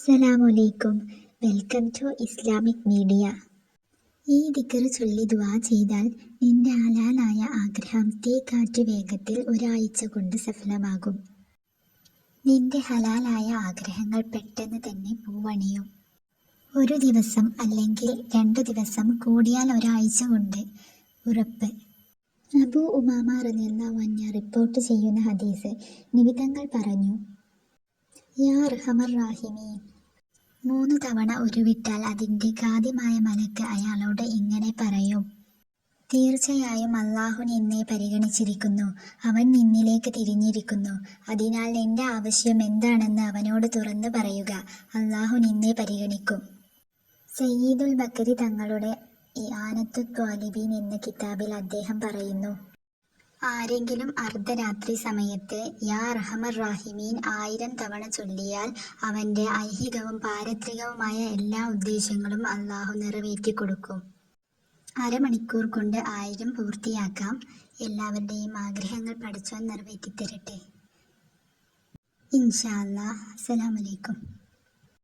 അസ്സലാമലൈക്കും. Welcome to Islamic media. ഈ ദിക്ർ ചൊല്ലി ദുആ ചെയ്താൽ നിന്റെ ഹലാലായ ആഗ്രഹം തീക്കാറ്റ് വേഗത്തിൽ ഒരാഴ്ച കൊണ്ട് സഫലമാകും. നിന്റെ ഹലാലായ ആഗ്രഹങ്ങൾ പെട്ടെന്ന് തന്നെ പൂവണിയും. ഒരു ദിവസം അല്ലെങ്കിൽ 2 ദിവസം, കൂടിയാൽ ഒരാഴ്ച കൊണ്ട്. ഉറപ്പ്. അബൂ ഉമാമ റളിയല്ലാഹു അൻഹു റിപ്പോർട്ട് ചെയ്യുന്ന ഹദീസ്. നബി തങ്ങൾ പറഞ്ഞു, യാ അർഹമർ റാഹിമീൻ. 3 തവണ ഉരുവിട്ടാൽ അതിൻ്റെ ഖാദിമായ മലക്ക് അയാളോട് ഇങ്ങനെ പറയും, തീർച്ചയായും അല്ലാഹു നിന്നെ പരിഗണിച്ചിരിക്കുന്നു, അവൻ നിന്നിലേക്ക് തിരിഞ്ഞിരിക്കുന്നു. അതിനാൽ നിന്റെ ആവശ്യം എന്താണെന്ന് അവനോട് തുറന്നു പറയുക, അല്ലാഹു നിന്നെ പരിഗണിക്കും. സയ്യിദുൽ ബക്കരി തങ്ങളുടെ ഇആനത്തുത് ത്വാലിബീൻ എന്ന കിതാബിൽ അദ്ദേഹം പറയുന്നു, ആരെങ്കിലും അർദ്ധരാത്രി സമയത്ത് യാ അർഹമർ റാഹിമീൻ 1000 തവണ ചൊല്ലിയാൽ അവൻ്റെ ഐഹികവും പാരത്രികവുമായ എല്ലാ ഉദ്ദേശങ്ങളും അല്ലാഹു നിറവേറ്റിക്കൊടുക്കും. അരമണിക്കൂർ കൊണ്ട് 1000 പൂർത്തിയാക്കാം. എല്ലാവരുടെയും ആഗ്രഹങ്ങൾ പടച്ചോൻ നിറവേറ്റിത്തരട്ടെ. ഇൻഷാ അല്ലാഹ്. അസ്സലാമു അലൈക്കും.